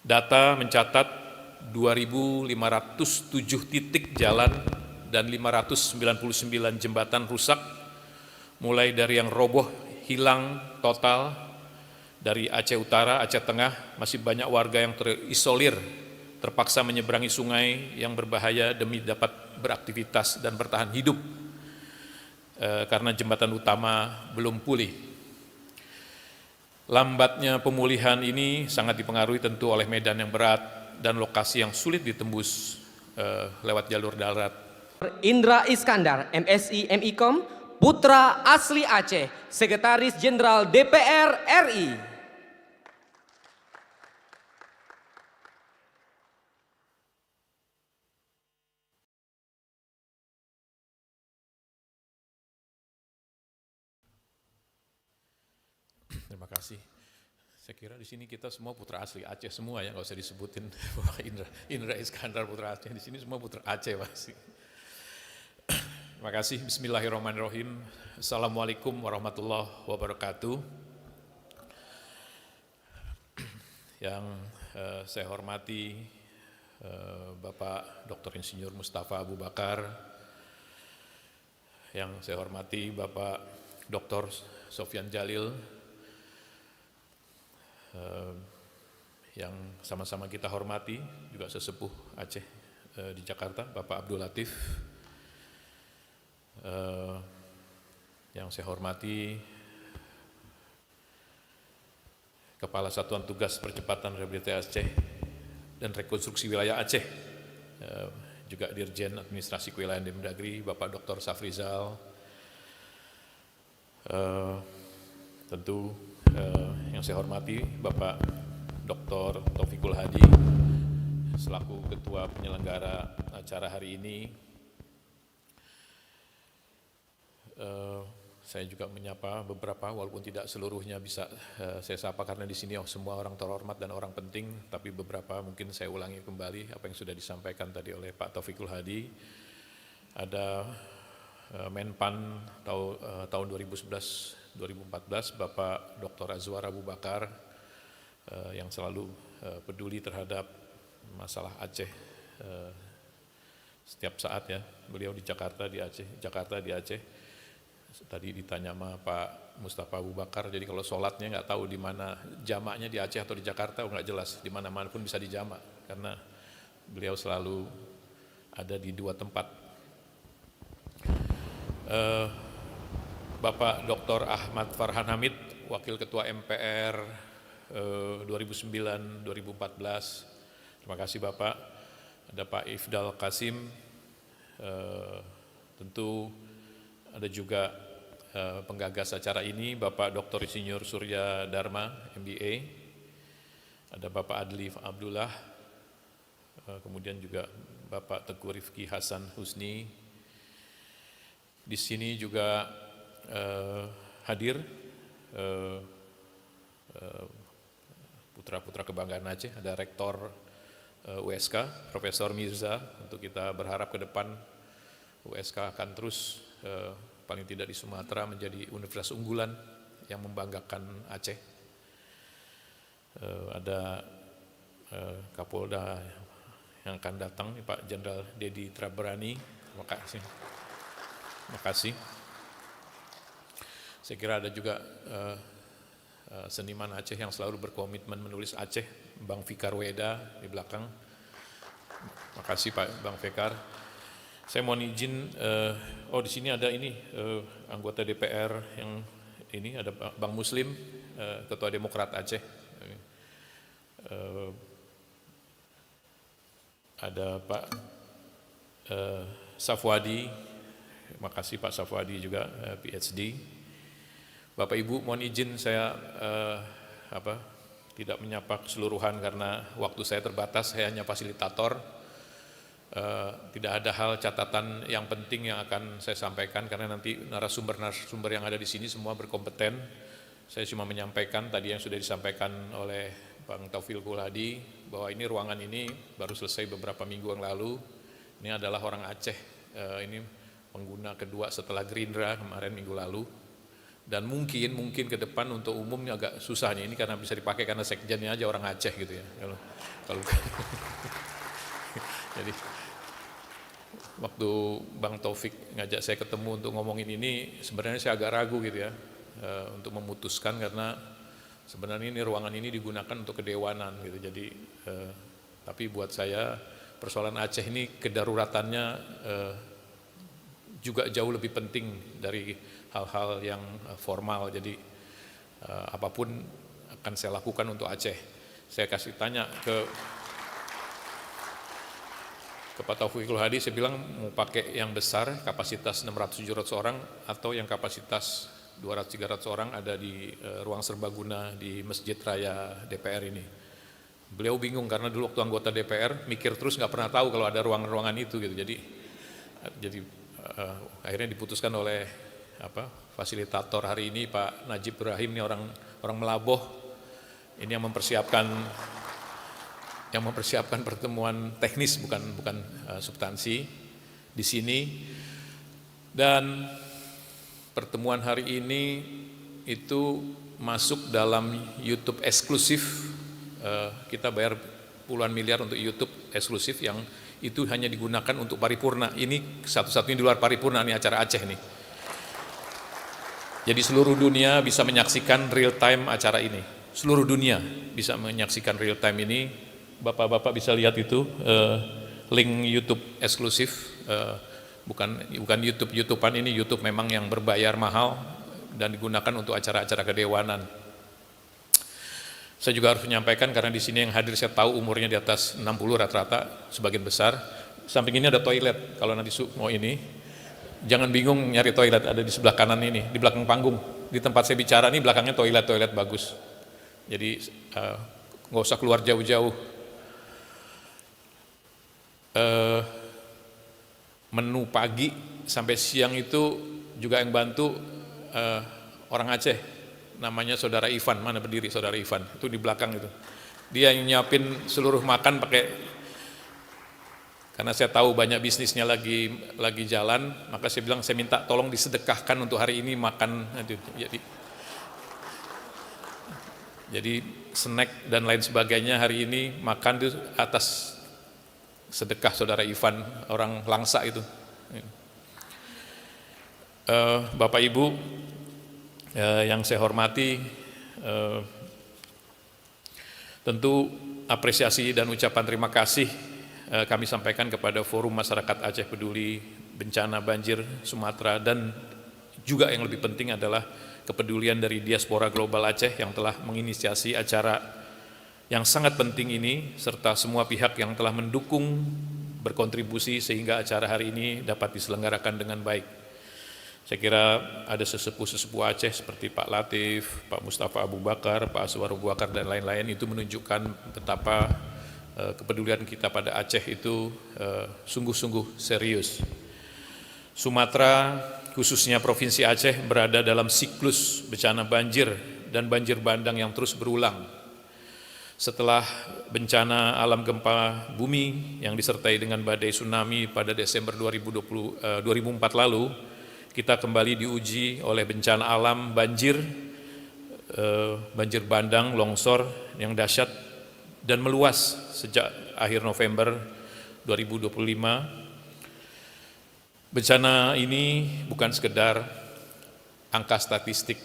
Data mencatat 2.507 titik jalan dan 599 jembatan rusak, mulai dari yang roboh, hilang total, dari Aceh Utara, Aceh Tengah, masih banyak warga yang terisolir, terpaksa menyeberangi sungai yang berbahaya demi dapat beraktivitas dan bertahan hidup karena jembatan utama belum pulih. Lambatnya pemulihan ini sangat dipengaruhi tentu oleh medan yang berat dan lokasi yang sulit ditembus lewat jalur darat. Indra Iskandar, MSI MIKOM, putra asli Aceh, Sekretaris Jenderal DPR RI. Terima kasih. Saya kira di sini kita semua putra asli Aceh semua ya, nggak usah disebutin Indra Iskandar putra Aceh. Di sini semua putra Aceh pasti. Terima kasih. Bismillahirrahmanirrahim. Assalamualaikum warahmatullahi wabarakatuh. Yang saya hormati Bapak Dr. Insinyur Mustafa Abu Bakar, yang saya hormati Bapak Dr. Sofyan Jalil, yang sama-sama kita hormati, juga sesepuh Aceh di Jakarta, Bapak Abdul Latif, yang saya hormati Kepala Satuan Tugas Percepatan Rehabilitasi Aceh dan Rekonstruksi Wilayah Aceh, juga Dirjen Administrasi Kewilayahan Demdagri, Bapak Dr. Safrizal, tentu yang saya hormati Bapak Dr. Taufikul Hadi selaku Ketua Penyelenggara acara hari ini. Saya juga menyapa beberapa, walaupun tidak seluruhnya bisa saya sapa karena di sini semua orang terhormat dan orang penting, tapi beberapa mungkin saya ulangi kembali apa yang sudah disampaikan tadi oleh Pak Taufikul Hadi. Ada Menpan tahun 2011-2014 Bapak Dr. Azwar Abu Bakar yang selalu peduli terhadap masalah Aceh setiap saat ya. Beliau di Jakarta di Aceh. Tadi ditanya sama Pak Mustafa Abu Bakar, jadi kalau sholatnya nggak tahu di mana jamaknya, di Aceh atau di Jakarta, nggak jelas, di mana-mana pun bisa dijamak karena beliau selalu ada di dua tempat. Bapak Dr. Ahmad Farhan Hamid, Wakil Ketua MPR 2009-2014, terima kasih Bapak. Ada Pak Ifdal Qasim, tentu ada juga penggagas acara ini Bapak Dr. Insinyur Surya Dharma, MBA, ada Bapak Adli Abdullah, kemudian juga Bapak Teguh Rifki Hasan Husni. Di sini juga hadir putra-putra kebanggaan Aceh, ada Rektor USK, Profesor Mirza. Untuk kita berharap ke depan USK akan terus paling tidak di Sumatera menjadi universitas unggulan yang membanggakan Aceh. Ada Kapolda yang akan datang, Pak Jenderal Dedi Traberani. Terima kasih. Terima kasih. Saya kira ada juga seniman Aceh yang selalu berkomitmen menulis Aceh, Bang Fikar Weda di belakang. Terima kasih Pak Bang Fikar. Saya mohon izin, di sini ada ini anggota DPR yang ini, ada Bang Muslim, Ketua Demokrat Aceh. Ada Pak Safwadi, terima kasih Pak Safwadi juga, PhD. Bapak Ibu, mohon izin saya tidak menyapa keseluruhan karena waktu saya terbatas, saya hanya fasilitator. Tidak ada hal catatan yang penting yang akan saya sampaikan karena nanti narasumber yang ada di sini semua berkompeten. Saya cuma menyampaikan tadi yang sudah disampaikan oleh Bang Taufikul Hadi bahwa ini ruangan ini baru selesai beberapa minggu yang lalu. Ini adalah orang Aceh, ini pengguna kedua setelah Gerindra kemarin minggu lalu. Dan mungkin ke depan untuk umumnya agak susah nih, ini karena bisa dipakai karena sekjennya aja orang Aceh gitu ya. Kalau jadi waktu Bang Taufik ngajak saya ketemu untuk ngomongin ini, sebenarnya saya agak ragu gitu ya untuk memutuskan, karena sebenarnya ini ruangan ini digunakan untuk kedewanan gitu. Jadi tapi buat saya persoalan Aceh ini kedaruratannya juga jauh lebih penting dari hal-hal yang formal. Jadi apapun akan saya lakukan untuk Aceh. Saya kasih tanya ke Pak Taufikul Hadi, saya bilang mau pakai yang besar kapasitas 600-700 orang atau yang kapasitas 200-300 orang ada di ruang serbaguna di Masjid Raya DPR ini. Beliau bingung karena dulu waktu anggota DPR mikir terus nggak pernah tahu kalau ada ruangan-ruangan itu gitu. Jadi akhirnya diputuskan oleh fasilitator hari ini Pak Najib Ibrahim, ini orang Melaboh, ini yang mempersiapkan pertemuan teknis bukan substansi di sini. Dan pertemuan hari ini itu masuk dalam YouTube eksklusif, kita bayar puluhan miliar untuk YouTube eksklusif yang itu hanya digunakan untuk paripurna. Ini satu-satunya di luar paripurna nih acara Aceh nih. Jadi seluruh dunia bisa menyaksikan real time acara ini. Seluruh dunia bisa menyaksikan real time ini. Bapak-bapak bisa lihat itu link YouTube eksklusif, bukan YouTubean, ini YouTube memang yang berbayar mahal dan digunakan untuk acara-acara kedewanan. Saya juga harus menyampaikan karena di sini yang hadir saya tahu umurnya di atas 60 rata-rata sebagian besar. Samping ini ada toilet, kalau nanti mau ini jangan bingung nyari toilet, ada di sebelah kanan ini, di belakang panggung. Di tempat saya bicara ini belakangnya toilet bagus. Jadi nggak usah keluar jauh-jauh. Menu pagi sampai siang itu juga yang bantu orang Aceh, namanya Saudara Ivan. Mana berdiri Saudara Ivan? Itu di belakang itu. Dia yang nyiapin seluruh makan pakai, karena saya tahu banyak bisnisnya lagi jalan, maka saya bilang saya minta tolong disedekahkan untuk hari ini makan. Jadi snack dan lain sebagainya hari ini makan itu atas sedekah Saudara Ivan, orang Langsa itu. Bapak Ibu yang saya hormati, tentu apresiasi dan ucapan terima kasih kami sampaikan kepada Forum Masyarakat Aceh Peduli Bencana Banjir Sumatera, dan juga yang lebih penting adalah kepedulian dari Diaspora Global Aceh yang telah menginisiasi acara yang sangat penting ini, serta semua pihak yang telah mendukung, berkontribusi sehingga acara hari ini dapat diselenggarakan dengan baik. Saya kira ada sesepuh-sesepuh Aceh seperti Pak Latif, Pak Mustafa Abu Bakar, Pak Aswar Abu Bakar dan lain-lain, itu menunjukkan betapa kepedulian kita pada Aceh itu sungguh-sungguh serius. Sumatera, khususnya Provinsi Aceh, berada dalam siklus bencana banjir dan banjir bandang yang terus berulang. Setelah bencana alam gempa bumi yang disertai dengan badai tsunami pada Desember 2004 lalu, kita kembali diuji oleh bencana alam banjir bandang, longsor yang dahsyat dan meluas sejak akhir November 2025. Bencana ini bukan sekedar angka statistik,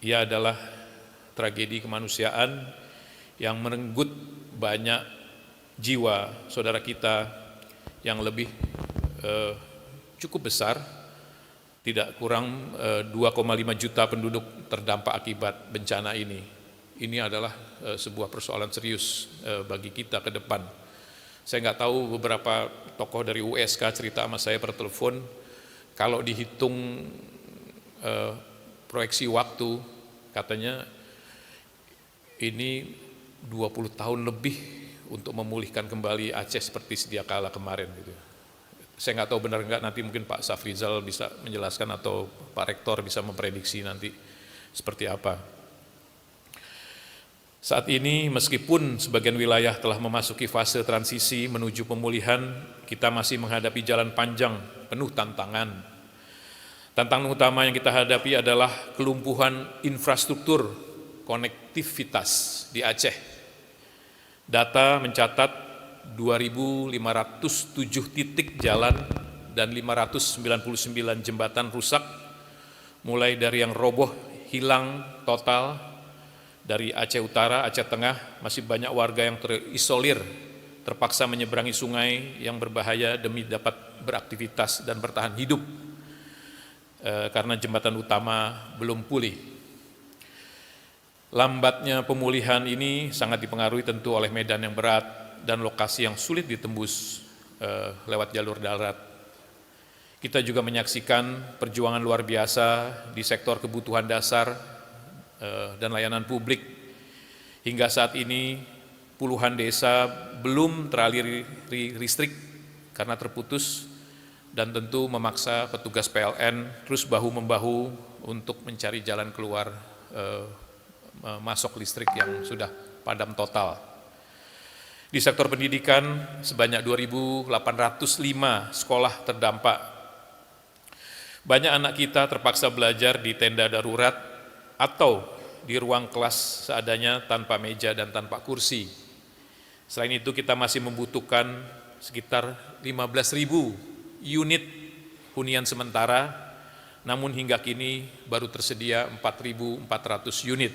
ia adalah tragedi kemanusiaan yang merenggut banyak jiwa saudara kita yang lebih cukup besar. Tidak kurang 2,5 juta penduduk terdampak akibat bencana ini. Ini adalah sebuah persoalan serius bagi kita ke depan. Saya nggak tahu, beberapa tokoh dari USK cerita sama saya per telepon, kalau dihitung proyeksi waktu, katanya ini 20 tahun lebih untuk memulihkan kembali Aceh seperti sedia kala kemarin gitu. Saya nggak tahu benar nggak, nanti mungkin Pak Safrizal bisa menjelaskan atau Pak Rektor bisa memprediksi nanti seperti apa. Saat ini meskipun sebagian wilayah telah memasuki fase transisi menuju pemulihan, kita masih menghadapi jalan panjang penuh tantangan. Tantangan utama yang kita hadapi adalah kelumpuhan infrastruktur konektivitas di Aceh. Data mencatat 2.507 titik jalan dan 599 jembatan rusak, mulai dari yang roboh, hilang total. Dari Aceh Utara, Aceh Tengah, masih banyak warga yang terisolir, terpaksa menyeberangi sungai yang berbahaya demi dapat beraktivitas dan bertahan hidup karena jembatan utama belum pulih. Lambatnya pemulihan ini sangat dipengaruhi tentu oleh medan yang berat dan lokasi yang sulit ditembus lewat jalur darat. Kita juga menyaksikan perjuangan luar biasa di sektor kebutuhan dasar dan layanan publik. Hingga saat ini puluhan desa belum teraliri listrik karena terputus, dan tentu memaksa petugas PLN terus bahu-membahu untuk mencari jalan keluar masuk listrik yang sudah padam total. Di sektor pendidikan sebanyak 2.805 sekolah terdampak. Banyak anak kita terpaksa belajar di tenda darurat atau di ruang kelas seadanya tanpa meja dan tanpa kursi. Selain itu kita masih membutuhkan sekitar 15.000 unit hunian sementara, namun hingga kini baru tersedia 4.400 unit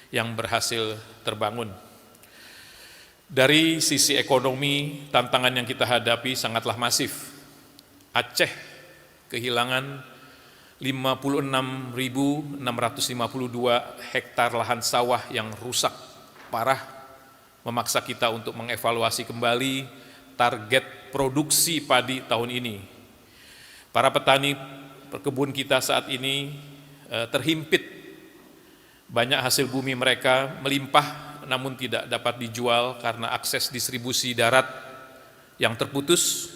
yang berhasil terbangun. Dari sisi ekonomi, tantangan yang kita hadapi sangatlah masif. Aceh kehilangan 56.652 hektar lahan sawah yang rusak parah, memaksa kita untuk mengevaluasi kembali target produksi padi tahun ini. Para petani perkebun kita saat ini terhimpit. Banyak hasil bumi mereka melimpah namun tidak dapat dijual karena akses distribusi darat yang terputus.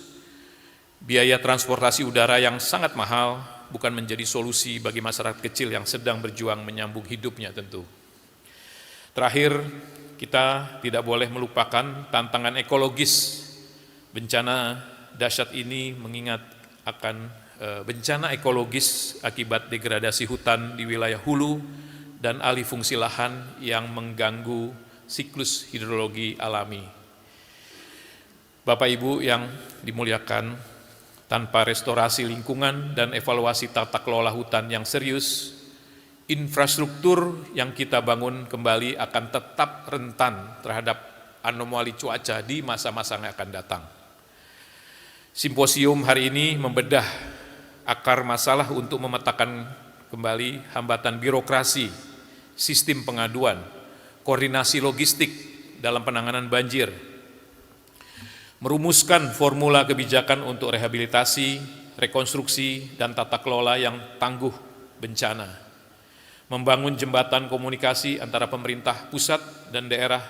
Biaya transportasi udara yang sangat mahal bukan menjadi solusi bagi masyarakat kecil yang sedang berjuang menyambung hidupnya tentu. Terakhir, kita tidak boleh melupakan tantangan ekologis. Bencana dahsyat ini mengingat akan bencana ekologis akibat degradasi hutan di wilayah hulu dan alih fungsi lahan yang mengganggu siklus hidrologi alami. Bapak Ibu yang dimuliakan, tanpa restorasi lingkungan dan evaluasi tata kelola hutan yang serius, infrastruktur yang kita bangun kembali akan tetap rentan terhadap anomali cuaca di masa-masa yang akan datang. Simposium hari ini membedah akar masalah untuk memetakan kembali hambatan birokrasi, sistem pengaduan, koordinasi logistik dalam penanganan banjir, merumuskan formula kebijakan untuk rehabilitasi, rekonstruksi, dan tata kelola yang tangguh bencana, membangun jembatan komunikasi antara pemerintah pusat dan daerah,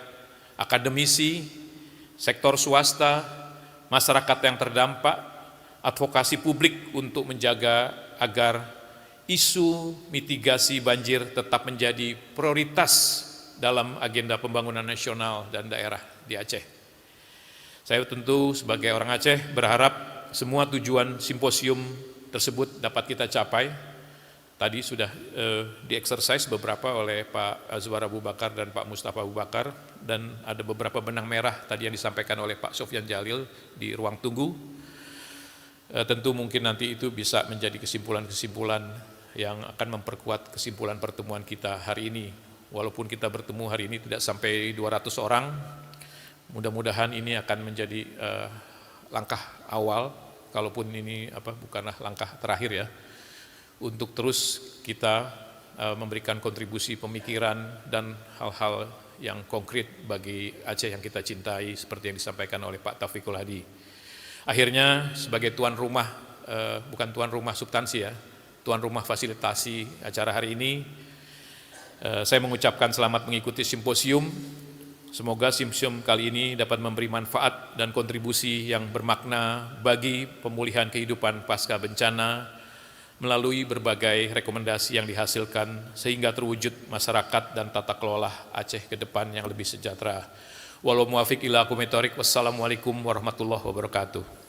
akademisi, sektor swasta, masyarakat yang terdampak, advokasi publik untuk menjaga agar isu mitigasi banjir tetap menjadi prioritas dalam agenda pembangunan nasional dan daerah di Aceh. Saya tentu sebagai orang Aceh berharap semua tujuan simposium tersebut dapat kita capai. Tadi sudah dieksersis beberapa oleh Pak Azwar Abu Bakar dan Pak Mustafa Abu Bakar, dan ada beberapa benang merah tadi yang disampaikan oleh Pak Sofyan Jalil di ruang tunggu. Tentu mungkin nanti itu bisa menjadi kesimpulan-kesimpulan yang akan memperkuat kesimpulan pertemuan kita hari ini. Walaupun kita bertemu hari ini tidak sampai 200 orang, mudah-mudahan ini akan menjadi langkah awal, kalaupun ini bukanlah langkah terakhir ya, untuk terus kita memberikan kontribusi pemikiran dan hal-hal yang konkret bagi Aceh yang kita cintai, seperti yang disampaikan oleh Pak Taufikul Hadi. Akhirnya sebagai tuan rumah, bukan tuan rumah substansi ya, tuan rumah fasilitasi acara hari ini, saya mengucapkan selamat mengikuti simposium. Semoga simposium kali ini dapat memberi manfaat dan kontribusi yang bermakna bagi pemulihan kehidupan pasca bencana melalui berbagai rekomendasi yang dihasilkan sehingga terwujud masyarakat dan tata kelola Aceh ke depan yang lebih sejahtera. Walau muwafiq ila aqwamit thoriq. Wassalamualaikum warahmatullahi wabarakatuh.